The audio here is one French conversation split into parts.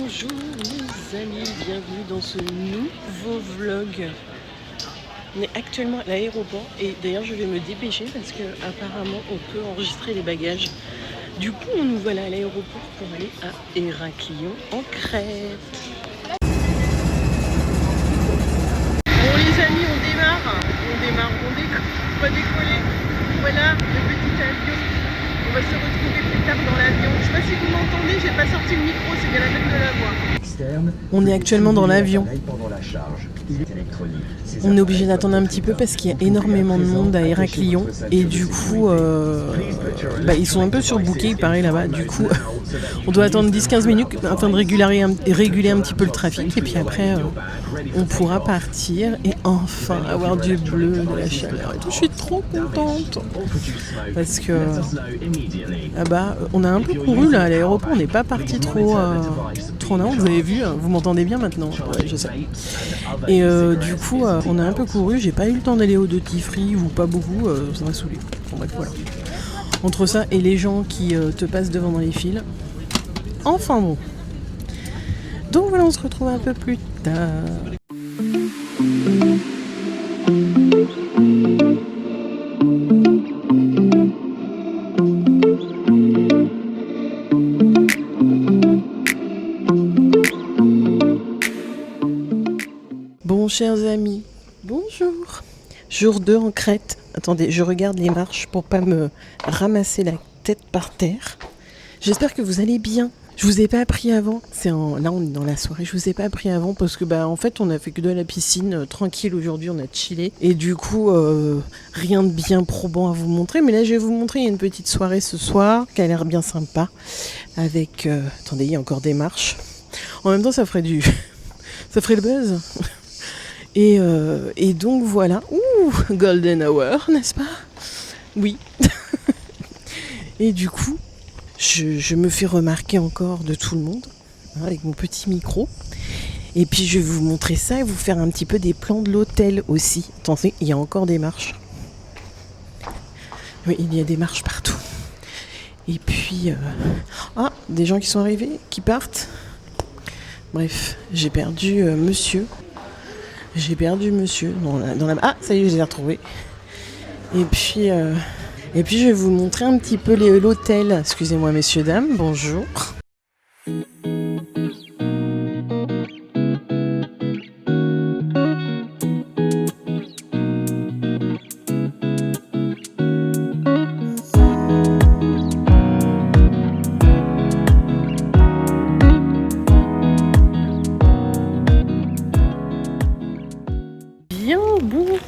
Bonjour les amis, bienvenue dans ce nouveau vlog. On est actuellement à l'aéroport et d'ailleurs je vais me dépêcher parce que apparemment on peut enregistrer les bagages. Du coup on nous voilà à l'aéroport pour aller à Héraclion en Crète. Bon les amis, on va décoller. Voilà le petit avion. On va se retrouver plus tard dans l'avion. Je sais pas si vous m'entendez, j'ai pas sorti le micro, c'est bien la peine de la voix. On est actuellement dans l'avion. On est obligé d'attendre un petit peu parce qu'il y a énormément de monde à Héraclion et du coup ils sont un peu surbookés il paraît là-bas. Du coup on doit attendre 10-15 minutes afin de réguler un petit peu le trafic et puis après on pourra partir et enfin avoir du bleu, de la chaleur et tout. Je suis trop contente parce que on a un peu couru là à l'aéroport, on n'est pas parti trop loin, vous avez vu, vous m'entendez bien maintenant, ouais, je sais. Et du coup on a un peu couru, j'ai pas eu le temps d'aller au duty free ou pas beaucoup, ça m'a saoulé. Bon bref voilà. Entre ça et les gens qui te passent devant dans les files. Enfin bon. Donc voilà, on se retrouve un peu plus tard. Bon, chers amis, bonjour. Jour 2 en Crète. Attendez, je regarde les marches pour pas me ramasser la tête par terre. J'espère que vous allez bien. Je vous ai pas appris avant. Là, on est dans la soirée. Je vous ai pas appris avant parce que en fait, on a fait que de la piscine tranquille aujourd'hui. On a chillé et du coup, rien de bien probant à vous montrer. Mais là, je vais vous montrer. Il y a une petite soirée ce soir qui a l'air bien sympa. Avec, attendez, il y a encore des marches. En même temps, ça ferait le buzz. Et donc voilà, golden hour, n'est-ce pas? Oui. Et du coup, je me fais remarquer encore de tout le monde, avec mon petit micro. Et puis je vais vous montrer ça et vous faire un petit peu des plans de l'hôtel aussi. Attendez, il y a encore des marches. Oui, il y a des marches partout. Et puis, des gens qui sont arrivés, qui partent. Bref, j'ai perdu monsieur. Dans la... Ah, ça y est, je l'ai retrouvé. Et puis, je vais vous montrer un petit peu l'hôtel. Excusez-moi, messieurs, dames, bonjour.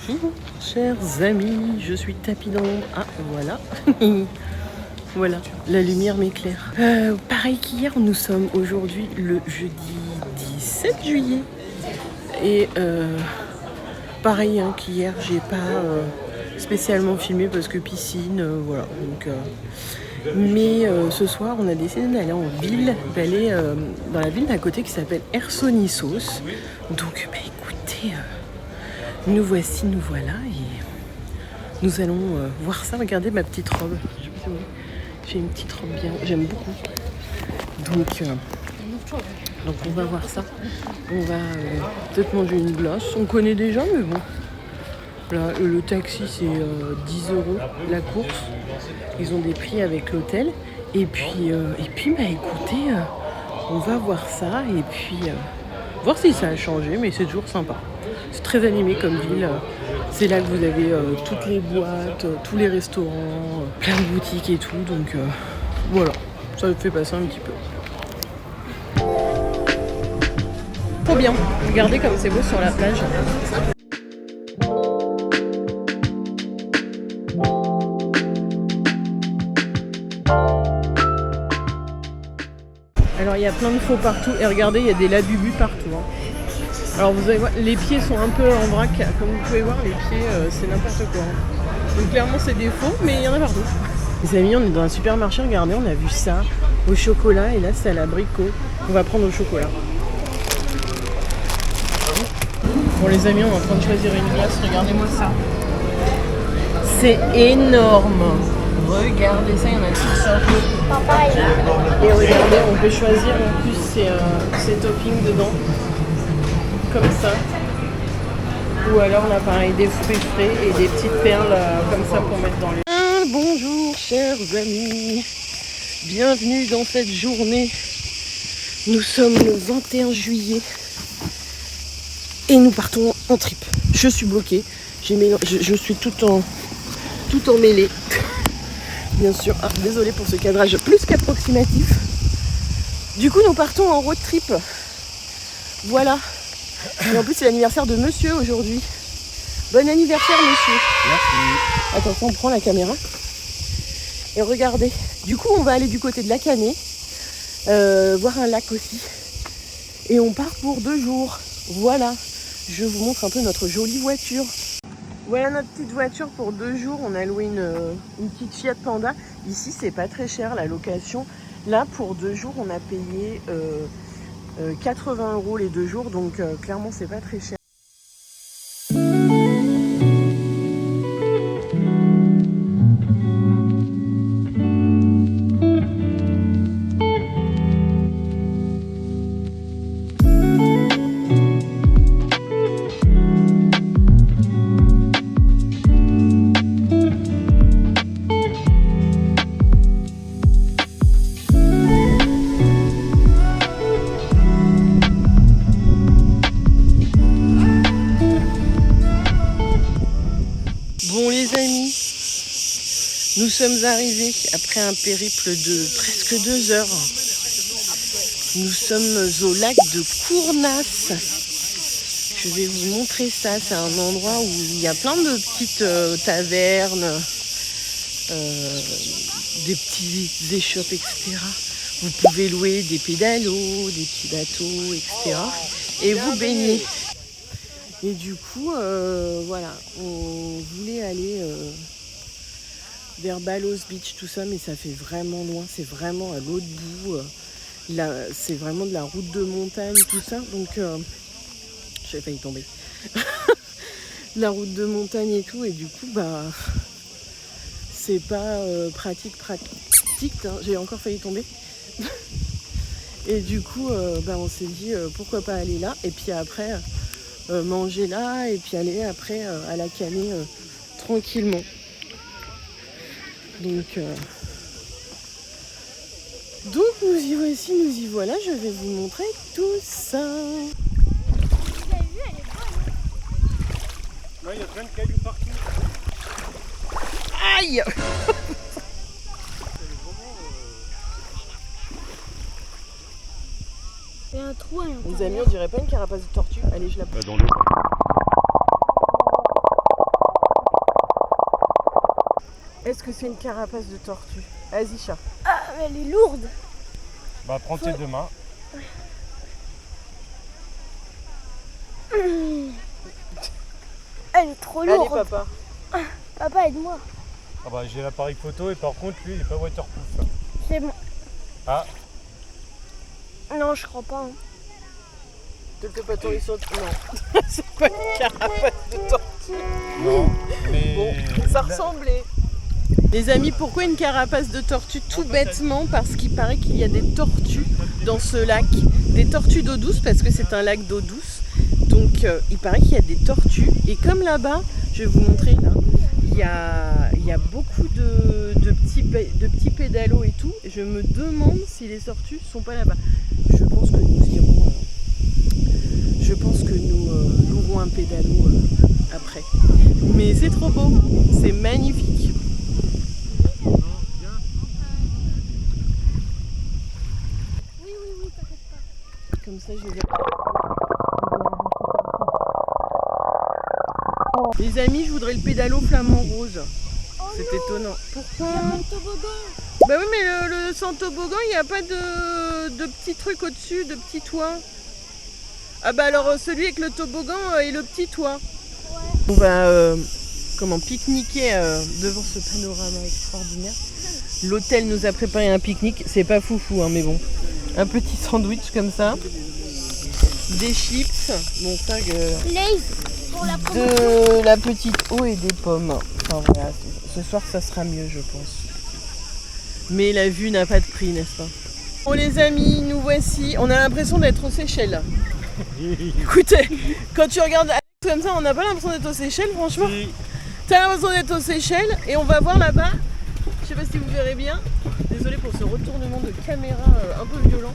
Bonjour chers amis, je suis tapis dans l'ombre. Ah voilà. Voilà, la lumière m'éclaire. Pareil qu'hier, nous sommes aujourd'hui le jeudi 17 juillet. Et pareil qu'hier, j'ai pas spécialement filmé parce que piscine, voilà. Donc, mais ce soir, on a décidé d'aller en ville, dans la ville d'à côté qui s'appelle Chersonissos. Donc écoutez... Nous voilà et nous allons voir ça. Regardez ma petite robe. J'ai une petite robe bien, j'aime beaucoup. Donc on va voir ça. On va peut-être manger une glace. On connaît déjà, mais bon. Là, le taxi c'est 10 € la course. Ils ont des prix avec l'hôtel. Et puis écoutez, on va voir ça et puis voir si ça a changé, mais c'est toujours sympa. C'est très animé comme ville. C'est là que vous avez toutes les boîtes, tous les restaurants, plein de boutiques et tout. Donc voilà, ça me fait passer un petit peu. Trop bien. Regardez comme c'est beau sur la plage. Alors il y a plein de faux partout. Et regardez, il y a des labubus partout. Alors vous allez voir, les pieds sont un peu en vrac, comme vous pouvez voir, les pieds c'est n'importe quoi. Donc clairement c'est des faux, mais il y en a partout. Les amis, on est dans un supermarché, regardez, on a vu ça au chocolat et là c'est à l'abricot. On va prendre au chocolat. Bon les amis, on est en train de choisir une glace, regardez-moi ça. C'est énorme. Regardez ça, il y en a toutes sortes. Papaye. Et regardez, on peut choisir en plus ces toppings dedans. Comme ça. Ou alors là pareil, des fruits frais et des petites perles comme ça pour mettre dans les... Bonjour chers amis. Bienvenue dans cette journée. Nous sommes le 21 juillet. Et nous partons en trip. Je suis bloquée. Je suis tout emmêlée. Bien sûr. Ah, désolée pour ce cadrage plus qu'approximatif. Du coup, nous partons en road trip. Voilà. Et en plus, c'est l'anniversaire de monsieur aujourd'hui. Bon anniversaire, monsieur. Merci. Attention, on prend la caméra. Et regardez. Du coup, on va aller du côté de la Canée. Voir un lac aussi. Et on part pour 2 jours. Voilà. Je vous montre un peu notre jolie voiture. Voilà notre petite voiture pour 2 jours. On a loué une petite Fiat Panda. Ici, c'est pas très cher la location. Là, pour 2 jours, on a payé 80 € les 2 jours. Donc, clairement, c'est pas très cher. Bon les amis, nous sommes arrivés après un périple de presque 2 heures. Nous sommes au lac de Cournas. Je vais vous montrer ça, c'est un endroit où il y a plein de petites tavernes, des petites échoppes, etc. Vous pouvez louer des pédalos, des petits bateaux, etc. Et vous baigner. Et du coup, voilà, on voulait aller vers Ballos Beach, tout ça, mais ça fait vraiment loin, c'est vraiment à l'autre bout. Là, c'est vraiment de la route de montagne, tout ça, donc j'ai failli tomber. La route de montagne et tout, et du coup, bah, c'est pas pratique, hein. J'ai encore failli tomber. Et du coup, bah, on s'est dit, pourquoi pas aller là, et puis après... manger là et puis aller après à la Canée tranquillement. Donc nous y voici, nous y voilà, je vais vous montrer tout ça. Vous avez vu, elle est bonne. Ouais, il y a plein de cailloux partout. Aïe. Il y a un trou à l'intérieur. Les amis, on dirait pas une carapace de tortue. Allez, je la prends. Dans l'eau. Est-ce que c'est une carapace de tortue? Vas-y, chat. Ah, mais elle est lourde. Bah prends tes 2 mains. Elle est trop lourde. Allez, papa. Papa, aide-moi. Ah bah j'ai l'appareil photo et par contre lui il est pas waterproof. C'est bon. Ah, Non, je crois pas. Hein. Te le fais pas tourner sur le... Non. C'est pas une carapace de tortue. non, mais... Bon, ça ressemblait. Les amis, pourquoi une carapace de tortue? Tout bêtement parce qu'il paraît qu'il y a des tortues dans ce lac. Des tortues d'eau douce parce que c'est un lac d'eau douce. Donc il paraît qu'il y a des tortues. Et comme là-bas, je vais vous montrer là, il y a beaucoup de petits pédalos et tout. Je me demande si les tortues sont pas là-bas. Je pense que nous irons... je pense que nous louerons un pédalo après. Mais c'est trop beau, c'est magnifique. Oui, t'inquiète pas. Comme ça, je vais... Les amis, je voudrais le pédalo flamant rose. C'est étonnant. Pourquoi? Il y a un toboggan. Bah oui, mais le sans toboggan, il n'y a pas de petits trucs au-dessus, de petits toits. Ah bah alors celui avec le toboggan et le petit toit. Ouais. On va pique-niquer devant ce panorama extraordinaire. L'hôtel nous a préparé un pique-nique, c'est pas foufou hein, mais bon. Un petit sandwich comme ça. Des chips, bon ça Lays pour la promotion. de la petite eau et des pommes. Enfin voilà, ce soir ça sera mieux je pense. Mais la vue n'a pas de prix, n'est-ce pas? Bon les amis, nous voici. On a l'impression d'être aux Seychelles. Écoutez, quand tu regardes Alex comme ça, on n'a pas l'impression d'être aux Seychelles, franchement. T'as l'impression d'être aux Seychelles et on va voir là-bas. Je sais pas si vous verrez bien. Désolée pour ce retournement de caméra un peu violent.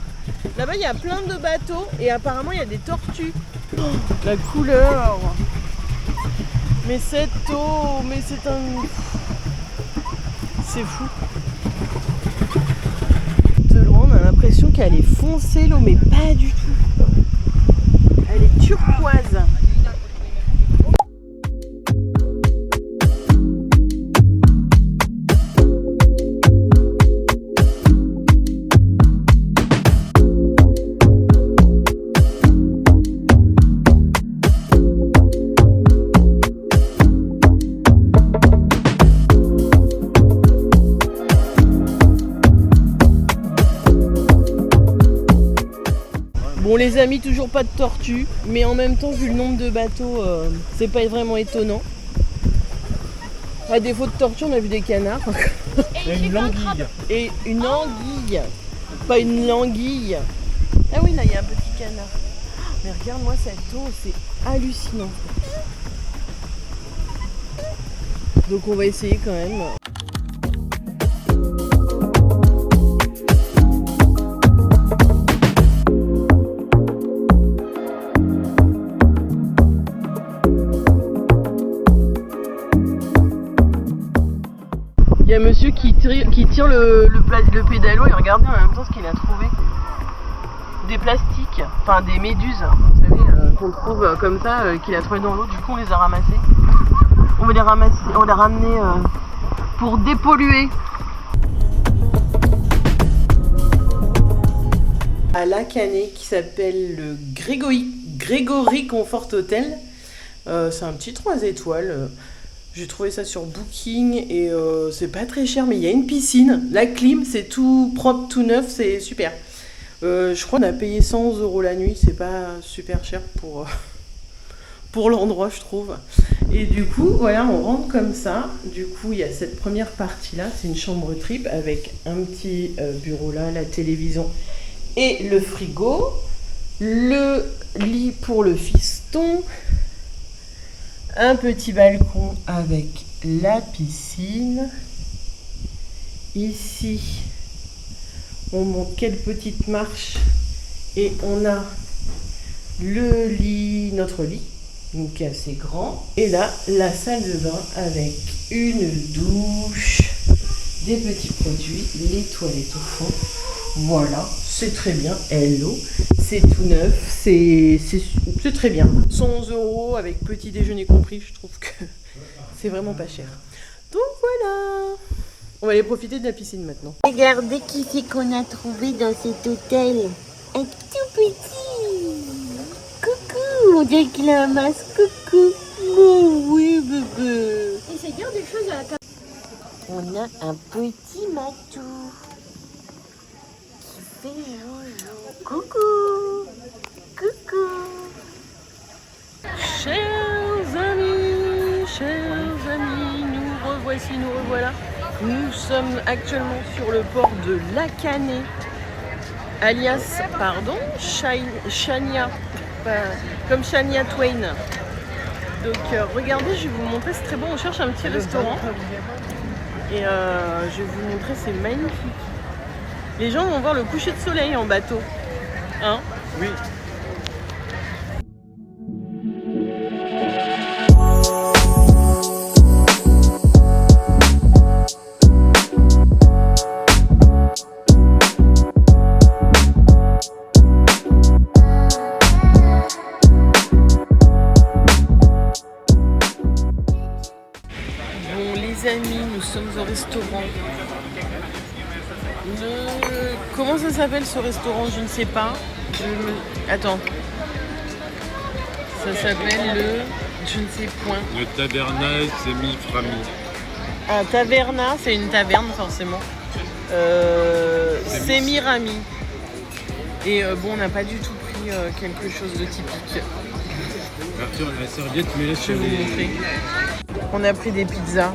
Là-bas, il y a plein de bateaux et apparemment, il y a des tortues. Oh, la couleur. Mais cette eau, mais c'est un... C'est fou. De loin, on a l'impression qu'elle est foncée l'eau, mais pas du tout. Elle est turquoise. Bon les amis, toujours pas de tortues, mais en même temps vu le nombre de bateaux, c'est pas vraiment étonnant. À défaut de tortues, on a vu des canards. Et une languille. Et une anguille. Pas une languille. Ah oui, là il y a un petit canard. Mais regarde-moi cette eau, c'est hallucinant. Donc on va essayer quand même. Il y a monsieur qui tire le pédalo et regardez en même temps ce qu'il a trouvé. Des plastiques, enfin des méduses, vous savez, qu'on trouve comme ça, qu'il a trouvé dans l'eau. Du coup on les a ramassés. On va les ramasser, on les ramener pour dépolluer. À La Canée qui s'appelle le Grégory Comfort Hotel. C'est un petit 3 étoiles. J'ai trouvé ça sur Booking et c'est pas très cher, mais il y a une piscine, la clim, c'est tout propre, tout neuf, c'est super. Je crois qu'on a payé 100 € la nuit, c'est pas super cher pour l'endroit, je trouve. Et du coup, voilà, on rentre comme ça. Du coup, il y a cette première partie-là, c'est une chambre triple avec un petit bureau là, la télévision et le frigo, le lit pour le fiston. Un petit balcon avec la piscine. Ici, on monte quelques petites marches et on a le lit, notre lit, donc assez grand. Et là, la salle de bain avec une douche, des petits produits, les toilettes au fond. Voilà, c'est très bien. Hello, c'est tout neuf, c'est très bien. 111 € avec petit déjeuner compris, je trouve que c'est vraiment pas cher. Donc voilà, on va aller profiter de la piscine maintenant. Regardez qui c'est qu'on a trouvé dans cet hôtel. Un tout petit. Coucou, on dirait qu'il a un masque. Coucou. Oh oui, bébé. Et c'est dire des choses à la caméra. On a un petit matou. Joujou. Coucou. Coucou. Chers amis, nous revoilà. Nous sommes actuellement sur le port de La Canée, alias, Shania, comme Shania Twain. Donc regardez, je vais vous montrer, c'est très bon, on cherche un petit restaurant. Et je vais vous montrer, c'est magnifique. Les gens vont voir le coucher de soleil en bateau. Hein? Oui. Bon les amis, nous sommes au restaurant. Comment ça s'appelle ce restaurant? Je ne sais pas. Attends. Ça s'appelle le... Je ne sais point. Le Taverna Semiframi. Ah, Taverna, c'est une taverne forcément. Semirami. Et bon, on n'a pas du tout pris quelque chose de typique. Arthur, la serviette, mais là Je vais vous montrer. On a pris des pizzas.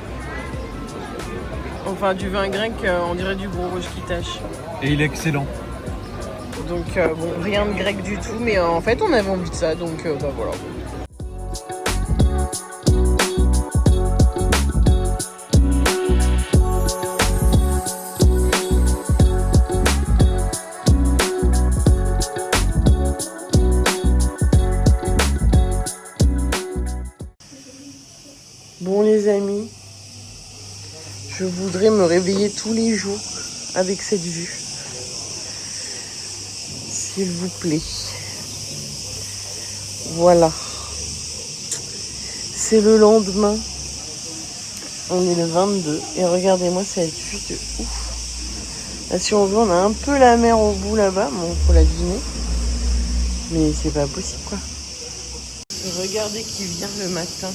Enfin, du vin grec, on dirait du gros rouge qui tâche. Et il est excellent. Donc, bon, rien de grec du tout, mais en fait, on avait envie de ça, donc bah voilà. Bon les amis, je voudrais me réveiller tous les jours avec cette vue. S'il vous plaît. Voilà. C'est le lendemain. On est le 22. Et regardez-moi cette vue de ouf. Là, si on veut, on a un peu la mer au bout là-bas. Bon, faut la deviner. Mais c'est pas possible quoi. Regardez qui vient le matin.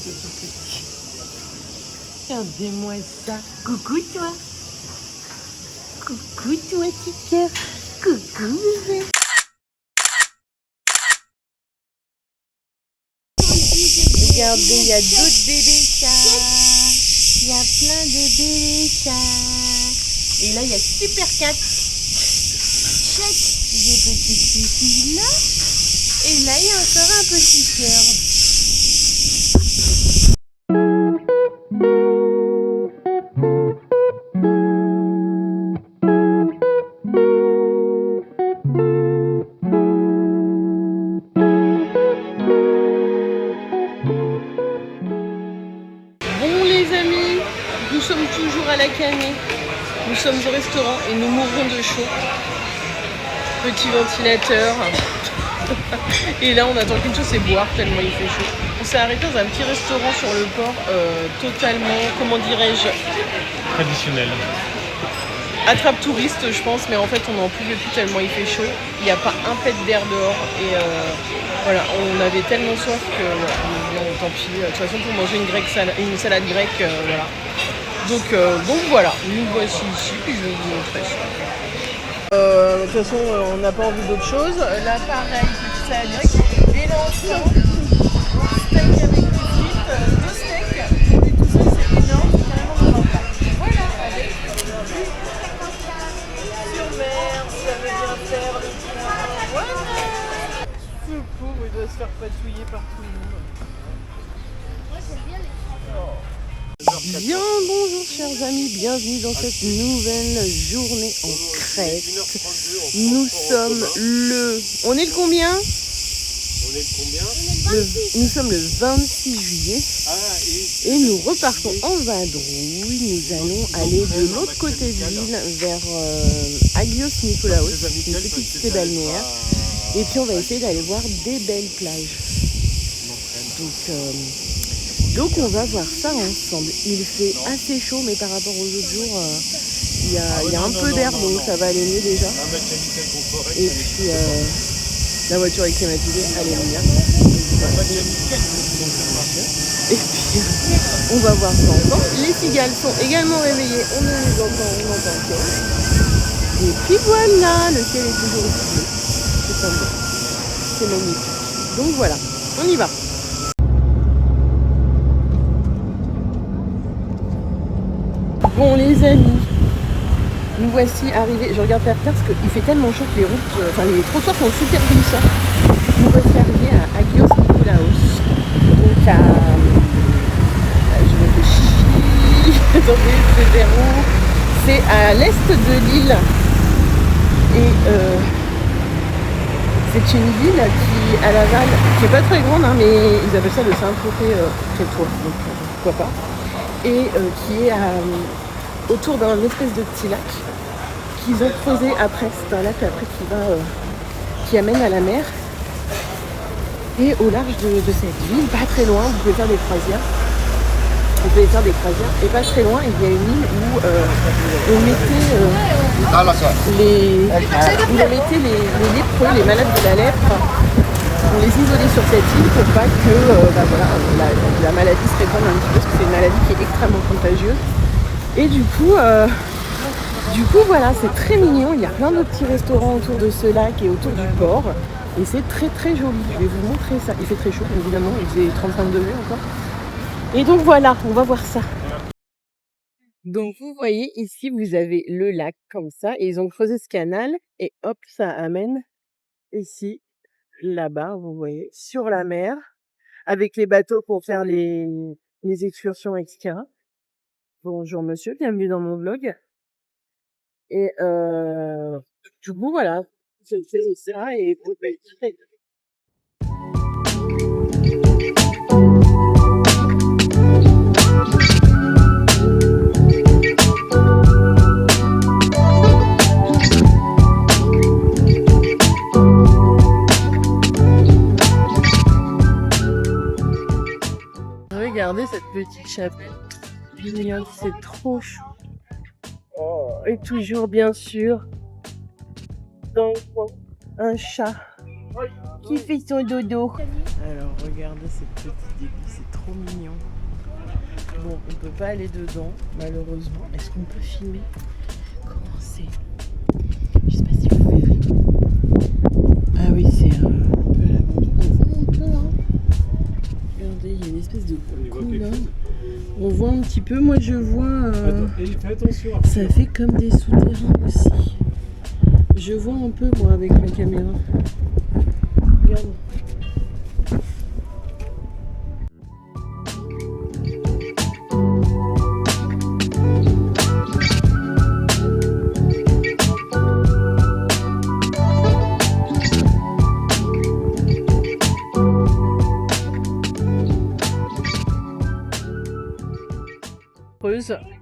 C'est tout petit. Regardez-moi ça. Coucou toi. Coucou toi, petit cœur. Coucou bébé. Regardez, il y a d'autres bébés chats. Il y a plein de bébés chats. Et là, il y a Super Cat. Check des petites filles là. Et là, il y a encore un petit cœur. Bon les amis, nous sommes toujours à la Canée. Nous sommes au restaurant et nous mourrons de chaud. Petit ventilateur. Et là on attend qu'une chose, c'est boire tellement il fait chaud. On s'est arrêté dans un petit restaurant sur le port totalement, comment dirais-je, Traditionnel. attrape touriste je pense, mais en fait on n'en pouvait plus tellement il fait chaud. Il n'y a pas un pet d'air dehors et voilà, on avait tellement soif que voilà, on a dit, tant pis, de toute façon pour manger une salade grecque, voilà. Donc voilà, nous voici ici, puis je vais vous montrer ça. De toute façon on n'a pas envie d'autre chose. Là pareil, petite salade grecque. Et là ensemble, steak avec des frites, deux steaks. Et tout ça c'est énorme, c'est carrément dans leur plat. Voilà, avec sur mer, ça veut bien faire le point. Voilà. Ce pauvre, il doit se faire patouiller par tout le monde. Bien, bonjour chers amis, bienvenue dans cette nouvelle journée en Crète. Nous sommes le... On est le combien ? On est de combien? Nous sommes le 26 juillet et nous repartons en vadrouille. Nous allons aller de l'autre côté de l'île vers Agios Nikolaos, une petite cité balnéaire. Et puis on va essayer d'aller voir des belles plages. Donc on va voir ça ensemble. Il fait assez chaud, mais par rapport aux autres jours, il y a un peu d'air, donc ça va aller mieux déjà. Et puis la voiture est climatisée, alléluia. Et puis on va voir ça ensemble. Les cigales sont également réveillées, on les entend, on entend encore. Et puis voilà, le ciel est toujours bleu. C'est magnifique. Donc voilà, on y va. Bon les amis, nous voici arrivés. Je regarde par terre parce qu'il fait tellement chaud que les routes, les trottoirs sont super glissants. Nous voici arrivés à Agios Nikolaos. Donc je réfléchis. Attendez, c'est vers où? C'est à l'est de l'île. Et c'est une ville qui, à l'aval, qui n'est pas très grande, hein, mais ils appellent ça le Saint-Tropez crétois, donc pourquoi pas. Et qui est autour d'un espèce de petit lac qu'ils ont creusé après. C'est un lac après qui amène à la mer. Et au large de cette ville, pas très loin, vous pouvez faire des croisières. Et pas très loin, il y a une île où on mettait les lépreux, les malades de la lèpre. On les isolait sur cette île pour pas que la maladie se répande un petit peu, parce que c'est une maladie qui est extrêmement contagieuse. Et du coup voilà, c'est très mignon. Il y a plein de petits restaurants autour de ce lac et autour du port. Et c'est très très joli. Je vais vous montrer ça. Il fait très chaud, évidemment. Il faisait 35 degrés encore. Et donc voilà, on va voir ça. Donc vous voyez ici, vous avez le lac comme ça et ils ont creusé ce canal et hop, ça amène ici, là-bas, vous voyez, sur la mer, avec les bateaux pour faire les excursions, etc. Bonjour monsieur, bienvenue dans mon vlog. Et du coup, voilà, c'est ça et regardez cette petite chapelle. Regarde, c'est trop chou. Oh, et toujours, bien sûr, dans le coin, un chat qui fait son dodo. Alors, regardez cette petite église, c'est trop mignon. Bon, on peut pas aller dedans, malheureusement. Est-ce qu'on peut filmer? Comment c'est? Je sais pas si vous verrez. Ah oui, c'est un peu la montagne. Regardez, il y a une espèce de colonne. On voit un petit peu, moi je vois... Fais attention. Ça fait comme des souterrains aussi. Je vois un peu moi avec ma caméra. Regarde.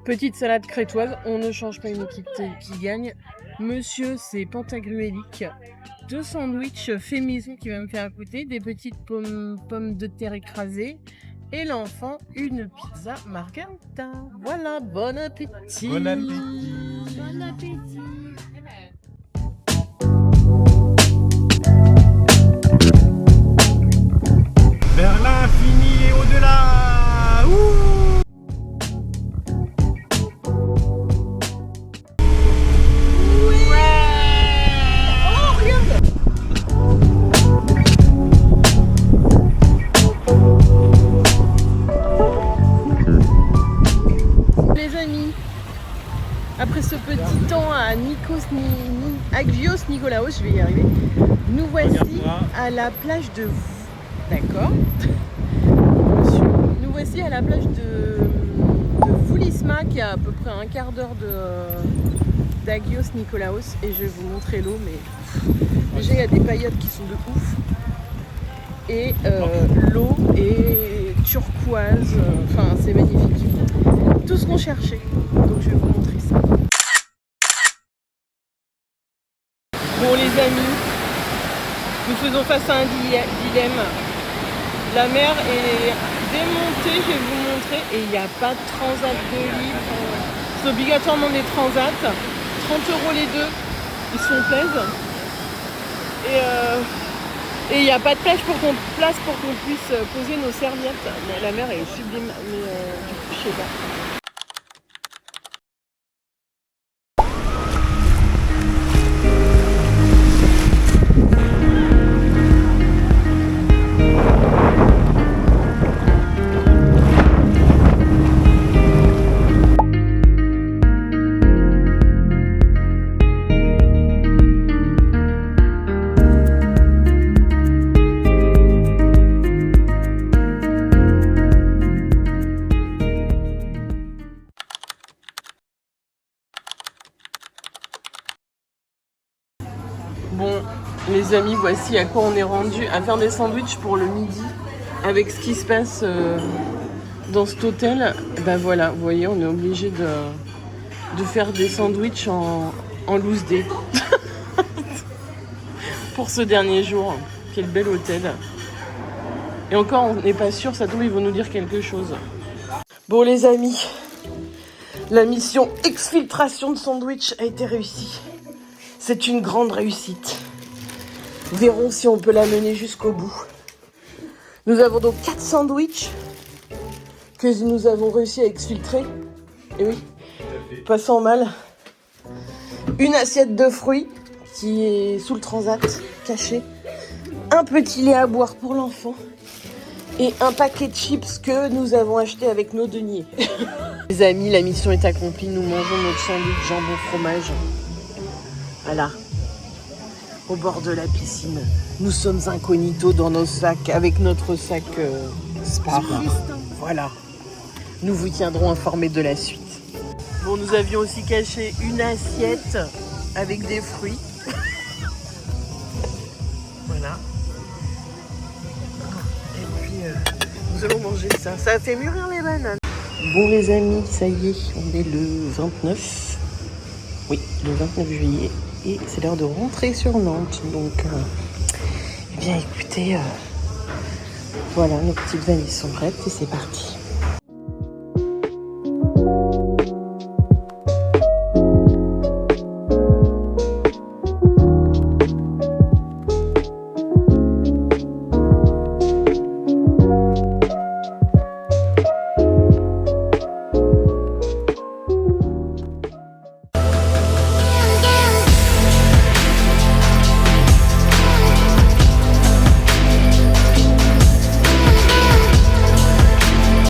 Petite salade crétoise, on ne change pas une équipe qui gagne. Monsieur, c'est pantagruélique. 2 sandwichs fait maison qui va me faire goûter, des petites pommes de terre écrasées. Et l'enfant, une pizza margarita. Voilà, bon appétit. Bon appétit. Bon appétit. Vers l'infini et au-delà. Après ce petit temps à Agios Nikolaos, je vais y arriver, nous voici à la plage de... D'accord. Nous voici à la plage de Voulisma, qui est à peu près un quart d'heure d'Agios Nikolaos. Et je vais vous montrer l'eau, mais déjà il y a des paillotes qui sont de ouf. Et l'eau est turquoise, enfin c'est magnifique. Tout ce qu'on cherchait. Donc je vais vous montrer ça. Bon les amis, nous faisons face à un dilemme. La mer est démontée, je vais vous montrer, et il n'y a pas de transat de libre. C'est obligatoirement des transats. 30 € les deux, ils sont plaisent. Et il n'y a pas de place pour qu'on puisse poser nos serviettes. Mais la mer est sublime, mais du coup je sais pas. Bon, les amis, voici à quoi on est rendu, à faire des sandwichs pour le midi. Avec ce qui se passe dans cet hôtel, ben voilà, vous voyez, on est obligé de faire des sandwichs en loose day. Pour ce dernier jour. Quel bel hôtel. Et encore, on n'est pas sûr, ça tombe, ils vont nous dire quelque chose. Bon les amis, la mission exfiltration de sandwich a été réussie. C'est une grande réussite. Verrons si on peut la mener jusqu'au bout. Nous avons donc 4 sandwichs que nous avons réussi à exfiltrer. Et oui, pas sans mal. Une assiette de fruits qui est sous le transat, cachée. Un petit lait à boire pour l'enfant. Et un paquet de chips que nous avons acheté avec nos deniers. Les amis, la mission est accomplie. Nous mangeons notre sandwich jambon fromage. Voilà. Au bord de la piscine. Nous sommes incognito dans nos sacs, avec notre sac Spar. Voilà. Nous vous tiendrons informés de la suite. Bon, nous avions aussi caché une assiette avec des fruits. Voilà. Et puis, nous allons manger ça. Ça a fait mûrir les bananes. Bon les amis, ça y est, on est le 29. Oui, le 29 juillet. Et c'est l'heure de rentrer sur Nantes. Donc, eh bien écoutez, voilà, nos petites valises sont prêtes et c'est parti.